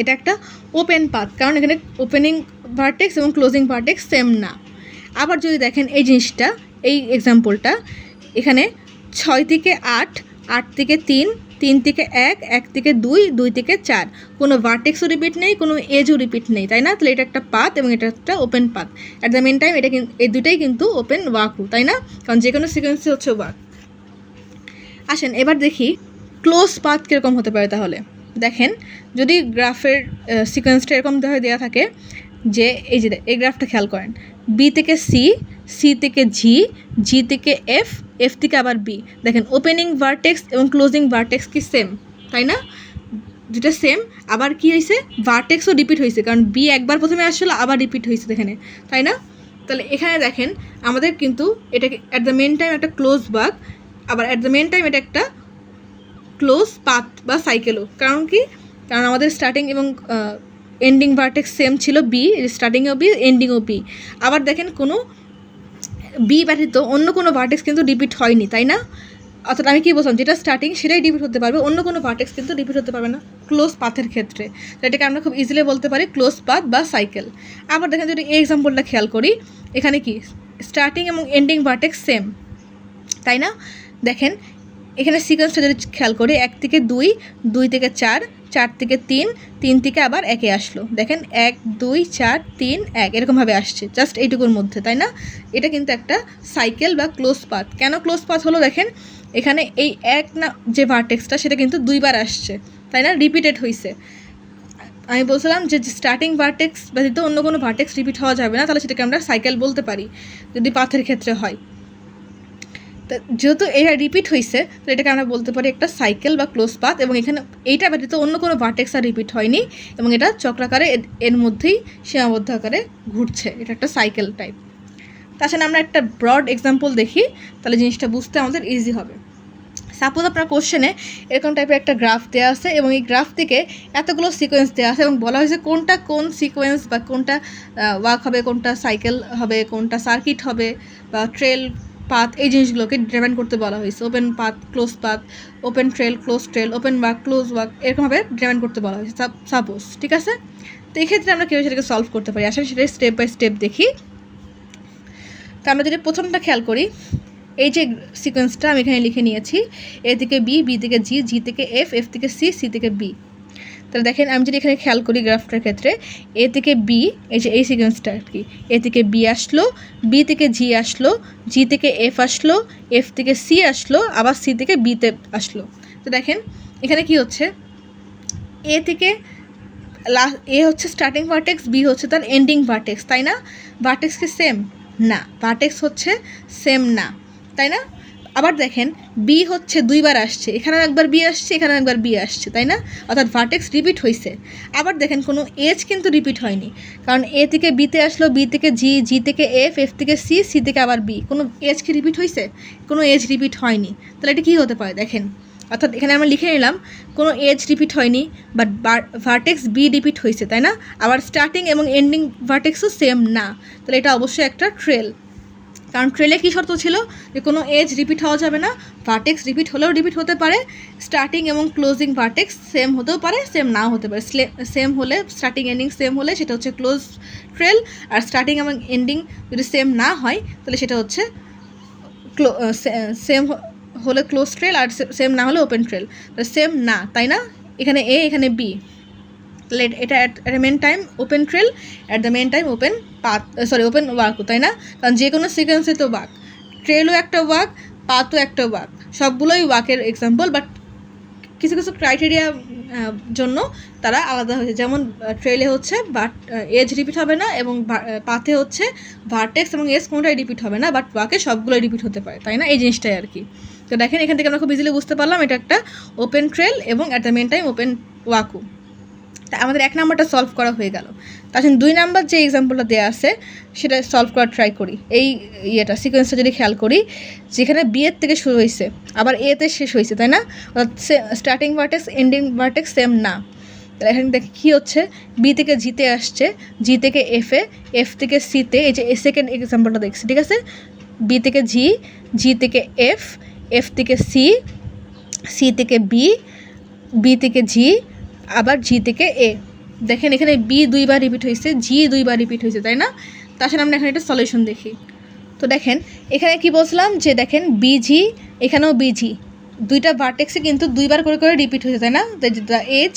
এটা একটা ওপেন পাথ, কারণ এখানে ওপেনিং ভার্টেক্স এবং ক্লোজিং ভার্টেক্স সেম না। আবার যদি দেখেন এই জিনিসটা, এই এক্সাম্পলটা, এখানে 6 থেকে 8, 8 থেকে 3, 3 থেকে 1, 1 থেকে 2, 2 থেকে 4, কোনো ভার্টেক্সও রিপিট নেই, কোনো এজও রিপিট নেই, তাই না? তাহলে এটা একটা পাথ এবং এটা একটা open path. At the main time এটা কিন্তু এই দুটাই কিন্তু ওপেন ওয়াকও, তাই না? কারণ যে কোনো সিকোয়েন্সই হচ্ছে ওয়াক। আসেন এবার দেখি ক্লোজ পাথ কীরকম হতে পারে। তাহলে দেখেন যদি গ্রাফের সিকোয়েন্সটা এরকম দেওয়া থাকে যে এই যে এই গ্রাফটা খেয়াল করেন, বি থেকে সি, সি থেকে জি, জি থেকে এফ, এফ থেকে আবার বি। দেখেন ওপেনিং ভার্টেক্স এবং ক্লোজিং ভার্টেক্স কি সেম, তাই না? যেটা সেম, আবার কি হয়েছে, ভার্টেক্সও রিপিট হয়েছে, কারণ বি একবার প্রথমে আসছিল আবার রিপিট হয়েছে এখানে, তাই না? তাহলে এখানে দেখেন আমাদের কিন্তু এটাকে অ্যাট দ্য মেন টাইম একটা ক্লোজ বাক, আবার অ্যাট দ্য মেন টাইম এটা একটা ক্লোজ পাথ বা সাইকেলও। কারণ কি, কারণ আমাদের স্টার্টিং এবং এন্ডিং ভার্টেক্স সেম ছিল, বি স্টার্টিংও বি এন্ডিংও বি। আবার দেখেন কোনো বি ব্যতীত অন্য কোনো ভার্টেক্স কিন্তু রিপিট হয়নি, তাই না? অর্থাৎ আমি কী বললাম, যেটা স্টার্টিং সেটাই রিপিট হতে পারবে, অন্য কোনো ভার্টেক্স কিন্তু রিপিট হতে পারবে না ক্লোজ পাথের ক্ষেত্রে। এটাকে আমরা খুব ইজিলি বলতে পারি ক্লোজ পাথ বা সাইকেল। আবার দেখেন যদি এই এক্সাম্পলটা খেয়াল করি, এখানে কি স্টার্টিং এবং এন্ডিং ভার্টেক্স সেম, তাই না? দেখেন এখানে সিকোয়েন্সটা যদি খেয়াল করি, 1 থেকে 2, 2 থেকে 4, 4 থেকে 3, 3 থেকে আবার 1-এ আসলো। দেখেন 1 2 4 3 1 এরকমভাবে আসছে জাস্ট এইটুকুর মধ্যে, তাই না? এটা কিন্তু একটা সাইকেল বা ক্লোজ পাথ। কেন ক্লোজ পাথ হলো, দেখেন এখানে এই এক না যে ভার্টেক্সটা সেটা কিন্তু 2বার আসছে, তাই না? রিপিটেড হয়েছে। আমি বলছিলাম যে স্টার্টিং ভার্টেক্স ব্যতীত অন্য কোনো ভার্টেক্স রিপিট হওয়া যাবে না, তাহলে সেটাকে আমরা সাইকেল বলতে পারি যদি পাথের ক্ষেত্রে হয়। তা যেহেতু এটা রিপিট হয়েছে, তো এটাকে আমরা বলতে পারি একটা সাইকেল বা ক্লোজ পাথ। এবং এখানে এইটা ব্যতীত অন্য কোনো ভার্টেক্স আর রিপিট হয়নি এবং এটা চক্রাকারে এর মধ্যেই সীমাবদ্ধ আকারে ঘুরছে, এটা একটা সাইকেল টাইপ। তাছাড়া আমরা একটা ব্রড এক্সাম্পল দেখি, তাহলে জিনিসটা বুঝতে আমাদের ইজি হবে। সাপোজ আপনার কোশ্চেনে এরকম টাইপের একটা গ্রাফ দেওয়া আছে এবং এই গ্রাফ থেকে এতগুলো সিকোয়েন্স দেওয়া আছে এবং বলা হয়েছে কোনটা কোন সিকোয়েন্স বা কোনটা ওয়াক হবে, কোনটা সাইকেল হবে, কোনটা সার্কিট হবে বা ট্রেল পাথ, এই জিনিসগুলোকে ডিটারমাইন করতে বলা হয়েছে। Open path, close path, open trail, close trail, open walk, close walk, এরকমভাবে ডিটারমাইন করতে বলা হয়েছে সাপোজ, ঠিক আছে? তো এই ক্ষেত্রে আমরা কীভাবে সেটাকে সলভ করতে পারি, আসলে সেটাই স্টেপ বাই স্টেপ দেখি। তো আমরা যদি প্রথমটা খেয়াল করি, এই যে সিকোয়েন্সটা আমি এখানে লিখে নিয়েছি, এ থেকে বি, বি থেকে জি, জি থেকে এফ, এফ থেকে সি, সি থেকে বি। তাহলে দেখেন আমি যদি এখানে খেয়াল করি গ্রাফটার ক্ষেত্রে, এ থেকে বি, এই যে এই সিকোয়েন্সটা আর কি, এ থেকে বি আসলো, বি থেকে জি আসলো, জি থেকে এফ আসলো, এফ থেকে সি আসলো, আবার সি থেকে বিতে আসলো। তো দেখেন এখানে কি হচ্ছে, এ থেকে এ হচ্ছে স্টার্টিং ভার্টেক্স, বি হচ্ছে তার এন্ডিং ভার্টেক্স, তাই না? ভার্টেক্স কি সেম না, ভার্টেক্স হচ্ছে সেম না, তাই না? আবার দেখেন বি হচ্ছে 2বার আসছে, এখানেও একবার বি আসছে, এখানেও একবার বি আসছে, তাই না? অর্থাৎ ভার্টেক্স রিপিট হয়েছে। আবার দেখেন কোনো এজ কিন্তু রিপিট হয়নি, কারণ এ থেকে বিতে আসলো, বি থেকে জি, জি থেকে এফ, এফ থেকে সি, সি থেকে আবার বি। কোনো এজ কি রিপিট হয়েছে? কোনো এজ রিপিট হয়নি। তাহলে এটা কী হতে পারে দেখেন, অর্থাৎ এখানে আমরা লিখে নিলাম কোনো এজ রিপিট হয়নি, বাট ভার্টেক্স বি রিপিট হয়েছে, তাই না? আবার স্টার্টিং এবং এন্ডিং ভার্টেক্সও সেম না, তাহলে এটা অবশ্যই একটা ট্রেল। কারণ ট্রেলে কী শর্ত ছিল, যে কোনো এজ রিপিট হওয়া যাবে না, ভার্টেক্স রিপিট হলেও রিপিট হতে পারে, স্টার্টিং এবং ক্লোজিং ভার্টেক্স সেম হতেও পারে, সেম নাও হতে পারে। সেম হলে, স্টার্টিং এন্ডিং সেম হলে সেটা হচ্ছে ক্লোজ ট্রেল, আর স্টার্টিং এবং এন্ডিং যদি সেম না হয় তাহলে সেটা হচ্ছে সেম হলে ক্লোজ ট্রেল, আর সেম না হলে ওপেন ট্রেল। সেম না, তাই না? এখানে এ, এখানে বি, তাহলে এটা at the main time open trail, at the main time open path, open ওয়ার্কও, তাই না? কারণ যে কোনো সিকোয়েন্সে তো ওয়াক, ট্রেলও একটা ওয়াক, পাথও একটা ওয়াক, সবগুলোই ওয়াকের এক্সাম্পল। বাট কিছু কিছু ক্রাইটেরিয়া জন্য তারা আলাদা হয়েছে, যেমন ট্রেলে হচ্ছে বাট এজ রিপিট হবে না, এবং পাথে হচ্ছে ভার্টেক্স এবং এজ কোনোটাই রিপিট হবে না, বাট ওয়াকে সবগুলোই রিপিট হতে পারে, তাই না? এই জিনিসটাই আর কি। তো দেখেন এখান থেকে আমরা খুব ইজিলি বুঝতে পারলাম এটা একটা ওপেন ট্রেল এবং at the main time open ওয়াকও। তা আমাদের 1 নাম্বারটা সলভ করা হয়ে গেল। তাছাড়া 2 নাম্বার যে এক্সাম্পলটা দেওয়া আছে সেটা সলভ করার ট্রাই করি। এই সিকোয়েন্সটা যদি খেয়াল করি, যেখানে বি এর থেকে শুরু হয়েছে আবার এতে শেষ হয়েছে, তাই না? অর্থাৎ starting vertex ending vertex same না। তাহলে এখানে দেখি কী হচ্ছে, বি থেকে জিতে আসছে, জি থেকে এফে, এফ থেকে সিতে, এই যে সেকেন্ড এক্সাম্পলটা দেখছি, ঠিক আছে? বি থেকে জি, জি থেকে এফ, এফ থেকে সি, সি থেকে বি, বি থেকে জি, আবার জি থেকে এ। দেখেন এখানে বি 2বার রিপিট হয়েছে, জি 2বার রিপিট হয়েছে, তাই না? তাছাড়া আমরা এখানে একটা সলিউশন দেখি। তো দেখেন এখানে কি বলছিলাম, যে দেখেন বিজি, এখানেও বিজি, 2টা ভার্টেক্সে কিন্তু 2বার করে করে রিপিট হয়েছে, তাই না? দ্য এজ,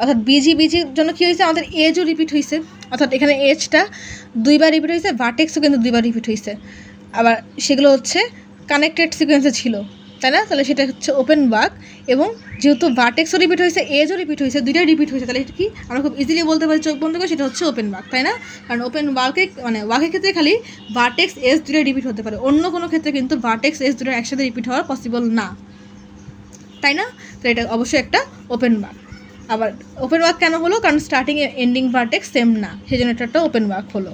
অর্থাৎ বিজির জন্য কী হয়েছে, আমাদের এজও রিপিট হয়েছে, অর্থাৎ এখানে এজটা 2বার রিপিট হয়েছে, ভার্টেক্সও কিন্তু 2বার রিপিট হয়েছে। আবার সেগুলো হচ্ছে কানেক্টেড সিকোয়েন্সে ছিল, তাই না? তাহলে সেটা হচ্ছে ওপেন ওয়াক। এবং যেহেতু ভার্টেক্সও রিপিট হয়েছে, এজও রিপিট হয়েছে, দুইটাই রিপিট হয়েছে, তাহলে এটা কি আমরা খুব ইজিলি বলতে পারি চোখ বন্ধ করে সেটা হচ্ছে ওপেন ওয়াক, তাই না? কারণ ওপেন ওয়াকে মানে ওয়াকের ক্ষেত্রে খালি ভার্টেক্স এজ দুটোই রিপিট হতে পারে, অন্য কোনো ক্ষেত্রে কিন্তু ভার্টেক্স এজ দুটো একসাথে রিপিট হওয়া পসিবল না, তাই না? তো এটা অবশ্যই একটা ওপেন ওয়াক। আবার ওপেন ওয়াক কেন হলো? কারণ স্টার্টিং এন্ডিং ভার্টেক্স সেম না, সেই জন্য এটা একটা ওপেন ওয়াক হলো।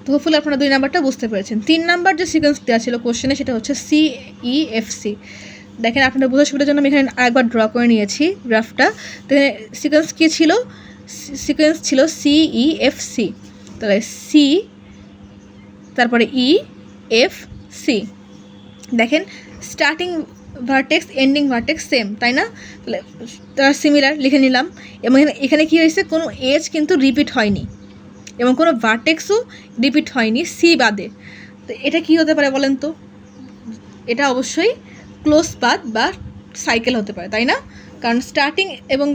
তো হোপফুলি আপনারা 2 নাম্বারটা বুঝতে পেরেছেন। 3 নাম্বার যে সিকোয়েন্স দেওয়া ছিল কোশ্চেনে সেটা হচ্ছে CEFC। দেখেন আপনাদের বোঝার সুবিধার জন্য আমি এখানে আরেকবার ড্র করে নিয়েছি গ্রাফটা। তো সিকোয়েন্স কী ছিল? সিকোয়েন্স ছিল CEFC। তাহলে সি, তারপরে EFC। দেখেন starting vertex ending vertex same, তাই না? তাহলে তারা সিমিলার লিখে নিলাম। এবং এখানে কী হয়েছে? কোনো এজ কিন্তু রিপিট হয়নি এবং কোনো ভার্টেক্সও রিপিট হয়নি সি বাদে। তো এটা কী হতে পারে বলেন তো? এটা অবশ্যই ক্লোজ পাথ বা সাইকেল হতে পারে, তাই না? কারণ স্টার্টিং এবং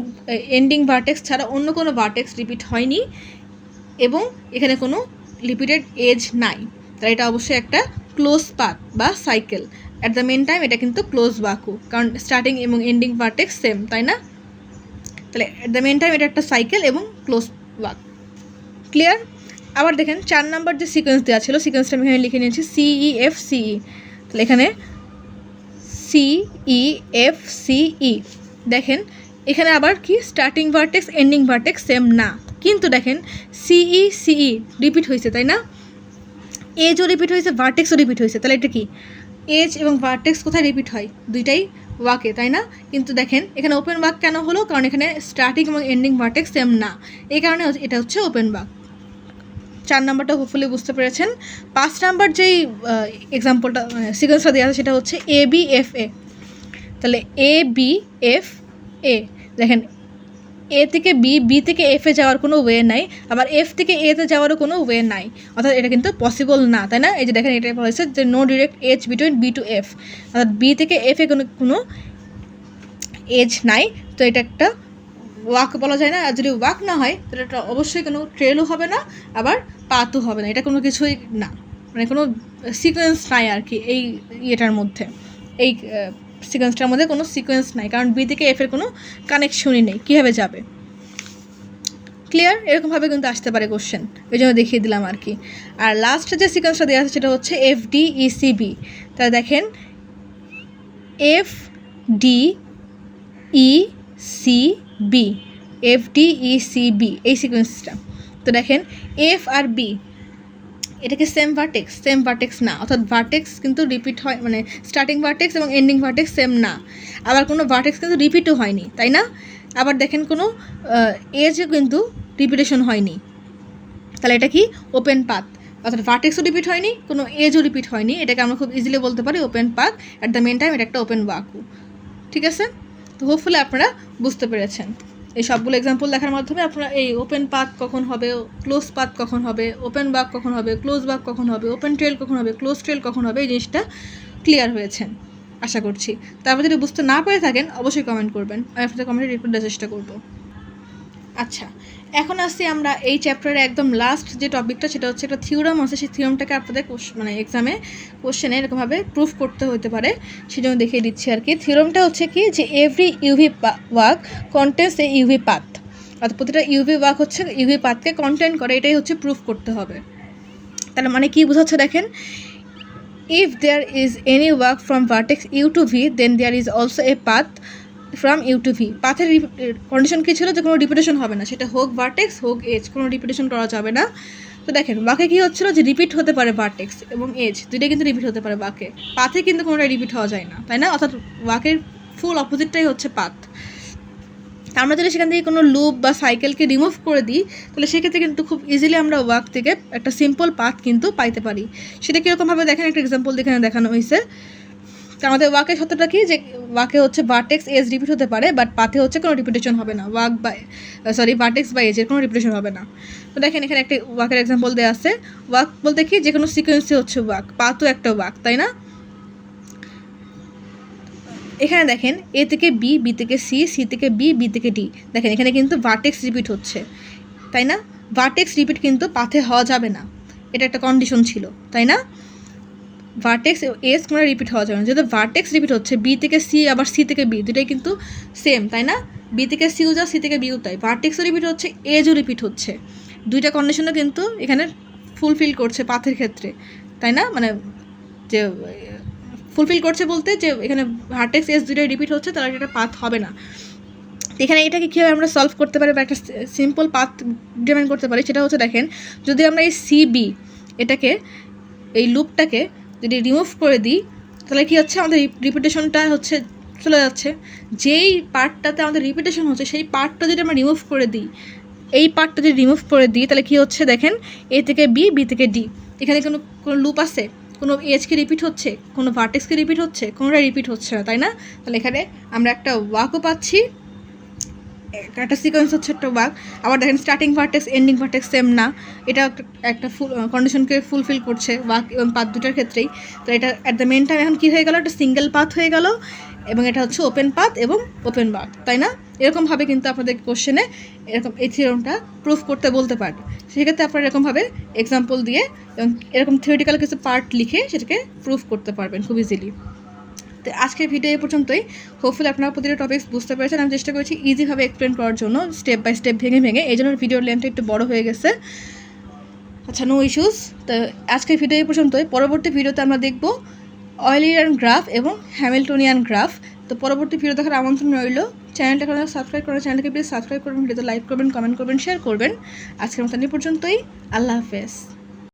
এন্ডিং ভার্টেক্স ছাড়া অন্য কোনো ভার্টেক্স রিপিট হয়নি এবং এখানে কোনো রিপিটেড এজ নাই, তাই এটা অবশ্যই একটা ক্লোজ পাথ বা cycle. At the main time এটা কিন্তু ক্লোজ ওয়াকও, কারণ স্টার্টিং এবং এন্ডিং ভার্টেক্স সেম, তাই না? তাহলে অ্যাট দ্য মেন টাইম এটা একটা সাইকেল এবং ক্লোজ ওয়াক। ক্লিয়ার? আবার দেখেন 4 নাম্বার যে সিকোয়েন্স দেওয়া ছিল, সিকোয়েন্সটা আমি এখানে লিখে নিয়েছি CEFCE। তাহলে এখানে CEFCE। দেখেন এখানে আবার কি starting vertex ending vertex same না, কিন্তু দেখেন CECE রিপিট হয়েছে, তাই না? এজও রিপিট হয়েছে, ভার্টেক্সও রিপিট হয়েছে। তাহলে এটা কি এজ এবং ভার্টেক্স কোথায় রিপিট হয়? দুইটাই ওয়াকে, তাই না? কিন্তু দেখেন এখানে ওপেন ওয়াক কেন হলো? কারণ এখানে স্টার্টিং এবং এন্ডিং ভার্টেক্স সেম না, এই কারণে এটা হচ্ছে ওপেন ওয়াক। 4 নাম্বারটা হোপফুলি বুঝতে পেরেছেন। 5 নাম্বার যেই এক্সাম্পলটা সিকোয়েন্সটা দেওয়া আছে সেটা হচ্ছে ABFA। তাহলে ABFA দেখেন এ থেকে বি, বি থেকে এফে যাওয়ার কোনো ওয়ে নাই, আবার এফ থেকে এতে যাওয়ারও কোনো ওয়ে নাই, অর্থাৎ এটা কিন্তু পসিবল না, তাই না? এই যে দেখেন এটা বলেছে যে no direct edge between B to F, অর্থাৎ বি থেকে এফে কোনো এজ নাই। তো এটা একটা ওয়াক বলা যায় না। আর যদি ওয়াক না হয় তাহলে এটা অবশ্যই কোনো ট্রেলও হবে না, আবার পাতও হবে না, এটা কোনো কিছুই না, মানে কোনো সিকোয়েন্স নাই আর কি এই ইয়েটার মধ্যে, এই সিকোয়েন্সটার মধ্যে কোনো সিকোয়েন্স নাই, কারণ বি থেকে এফের কোনো কানেকশনই নেই, কীভাবে যাবে? ক্লিয়ার? এরকমভাবে কিন্তু আসতে পারে কোশ্চেন, ওই জন্য দেখিয়ে দিলাম আর কি। আর লাস্ট যে সিকোয়েন্সটা দেওয়া আছে সেটা হচ্ছে FDECB। তাহলে দেখেন FDECB, FDECB এই সিকোয়েন্সটা। তো দেখেন এফ আর বি এটা কি সেম ভার্টেক্স না, অর্থাৎ ভার্টেক্স কিন্তু রিপিট হয়, মানে স্টার্টিং ভার্টেক্স এবং এন্ডিং ভার্টেক্স সেম না, আবার কোনো ভার্টেক্স কিন্তু রিপিটও হয়নি, তাই না? আবার দেখেন কোনো এজও কিন্তু রিপিটেশন হয়নি, তাহলে এটা কি ওপেন পাথ, অর্থাৎ ভার্টেক্সও রিপিট হয়নি, কোনো এজও রিপিট হয়নি, এটাকে আমরা খুব ইজিলি বলতে পারি open path. At the main time এটা একটা ওপেন ওয়াকও। ঠিক আছে? তো হোপফুলি আপনারা বুঝতে পেরেছেন। এই সবগুলো এক্সাম্পল দেখার মাধ্যমে আপনারা এই ওপেন পাথ কখন হবে, ক্লোজ পাথ কখন হবে, ওপেন ওয়াক কখন হবে, ক্লোজ ওয়াক কখন হবে, ওপেন ট্রেল কখন হবে, ক্লোজ ট্রেল কখন হবে, এই জিনিসটা ক্লিয়ার হয়েছেন আশা করছি। তারপর যদি বুঝতে না পেরে থাকেন অবশ্যই কমেন্ট করবেন, আমি আপনাদের কমেন্টে রিপ্লাই দেওয়ার চেষ্টা করবো। আচ্ছা, এখন আসছি আমরা এই চ্যাপ্টারের একদম লাস্ট যে টপিকটা, সেটা হচ্ছে একটা থিওরাম আছে, সেই থিওরামটাকে আপনাদের মানে এক্সামে কোশ্চেনে এরকমভাবে প্রুফ করতে হতে পারে, সেই জন্য দেখিয়ে দিচ্ছি আর কি। থিওরামটা হচ্ছে কি যে every UV walk contains a UV path, অর্থাৎ প্রতিটা ইউভি ওয়াক হচ্ছে ইউভি পাথকে কন্টেন্ট করে, এটাই হচ্ছে প্রুফ করতে হবে। তাহলে মানে কী বোঝাচ্ছে দেখেন, if there is any walk from vertex U to V then there is also a path from U to V. পাথের কন্ডিশন কী ছিল? যে কোনো রিপিটেশন হবে না, সেটা হোক ভার্টেক্স হোক এজ, কোনো রিপিটেশন করা যাবে না। তো দেখেন বাকে কী হচ্ছিলো যে রিপিট হতে পারে ভার্টেক্স এবং এজ, দুইটাই কিন্তু রিপিট হতে পারে বাকে, পাথে কিন্তু কোনোটাই রিপিট হওয়া যায় না, তাই না? অর্থাৎ ওয়াকের ফুল অপোজিটটাই হচ্ছে পাথ। আমরা যদি সেখান থেকে কোনো লুপ বা সাইকেলকে রিমুভ করে দিই তাহলে সেক্ষেত্রে কিন্তু খুব ইজিলি আমরা ওয়াক থেকে একটা সিম্পল পাথ কিন্তু পাইতে পারি। সেটা কীরকমভাবে দেখেন, একটা এক্সাম্পল এখানে দেখানো হয়েছে। তো আমাদের ওয়াকের সত্যটা কি, যে ওয়াকে হচ্ছে ভার্টেক্স এজ রিপিট হতে পারে, বাট পাথে হচ্ছে কোনো রিপিটেশন হবে না, ভার্টেক্স বা এজের কোনো রিপিটেশন হবে না। তো দেখেন এখানে একটা ওয়াকের এক্সাম্পল দেওয়া আছে। ওয়াক বলতে কি, যে কোনো সিকোয়েন্সই হচ্ছে ওয়াক, পাথও একটা ওয়াক, তাই না? এখানে দেখেন এ থেকে বি, বি থেকে সি, সি থেকে বি, বি থেকে ডি, দেখেন এখানে কিন্তু ভার্টেক্স রিপিট হচ্ছে, তাই না? ভার্টেক্স রিপিট কিন্তু পাথে হওয়া যাবে না, এটা একটা কন্ডিশন ছিল, তাই না? ভার্টেক্স এস কোনো রিপিট হওয়া যাবে না। যেহেতু ভার্টেক্স রিপিট হচ্ছে বি থেকে সি, আবার সি থেকে বি, দুটাই কিন্তু সেম, তাই না? বি থেকে সিও যাও, সি থেকে বিও তাই। ভার্টেক্সও রিপিট হচ্ছে, এজও রিপিট হচ্ছে, দুইটা কন্ডিশনও কিন্তু এখানে ফুলফিল করছে পাথের ক্ষেত্রে, তাই না? মানে যে ফুলফিল করছে বলতে যে এখানে ভার্টেক্স এস দুইটাই রিপিট হচ্ছে, তাহলে এটা পাথ হবে না। এখানে এটাকে কীভাবে আমরা সলভ করতে পারি বা একটা সিম্পল পাথ ডিটারমাইন করতে পারি, সেটা হচ্ছে দেখেন, যদি আমরা এই সিবি এটাকে, এই লুপটাকে যদি রিমুভ করে দিই, তাহলে কী হচ্ছে, আমাদের রিপিটেশনটা হচ্ছে চলে যাচ্ছে। যেই পার্টটাতে আমাদের রিপিটেশন হচ্ছে সেই পার্টটা যদি আমরা রিমুভ করে দিই, এই পার্টটা যদি রিমুভ করে দিই, তাহলে কী হচ্ছে দেখেন, এ থেকে বি, বি থেকে ডি, এখানে কোনো লুপ আছে, কোনো এজকে রিপিট হচ্ছে, কোনো ভার্টেক্সকে রিপিট হচ্ছে, কোনোটা রিপিট হচ্ছে না, তাই না? তাহলে এখানে আমরা একটা ওয়াকও পাচ্ছি, একটা সিকোয়েন্স হচ্ছে একটা ওয়াক। আবার দেখেন starting vertex ending vertex same না, এটা একটা ফুল কন্ডিশনকে ফুলফিল করছে ওয়াক এবং পাথ দুটার ক্ষেত্রেই। তো এটা অ্যাট দ্য মেন টাইম এখন কী হয়ে গেল, একটা সিঙ্গেল পাথ হয়ে গেল, এবং এটা হচ্ছে ওপেন পাথ এবং ওপেন ওয়াক, তাই না? এরকমভাবে কিন্তু আপনাদের কোশ্চেনে এরকম এই থিওরামটা প্রুফ করতে বলতে পারবে। সেক্ষেত্রে আপনারা এরকমভাবে এক্সাম্পল দিয়ে এবং এরকম থিওরিটিক্যাল কিছু পার্ট লিখে সেটাকে প্রুফ করতে পারবেন খুব ইজিলি। তো আজকের ভিডিও এই পর্যন্তই। হোপফুলি আপনারা প্রতিটা টপিক্স বুঝতে পেরেছেন। আমি চেষ্টা করেছি ইজিভাবে এক্সপ্লেন করার জন্য, স্টেপ বাই স্টেপ ভেঙে ভেঙে, এই জন্য ভিডিওর লেন্থটা একটু বড় হয়ে গেছে। আচ্ছা, নো ইস্যুস। তো আজকের ভিডিও এই পর্যন্তই। পরবর্তী ভিডিওতে আমরা দেখব অয়েলিয়ান গ্রাফ এবং হ্যামিল্টনিয়ান গ্রাফ। তো পরবর্তী ভিডিও দেখার আমন্ত্রণ রইল। চ্যানেলটা এখন সাবস্ক্রাইব করেন, চ্যানেলকে প্লিজ সাবস্ক্রাইব করবেন, ভিডিওতে লাইক করবেন, কমেন্ট করবেন, শেয়ার করবেন। আজকের মতো এই পর্যন্তই। আল্লাহ হাফেজ।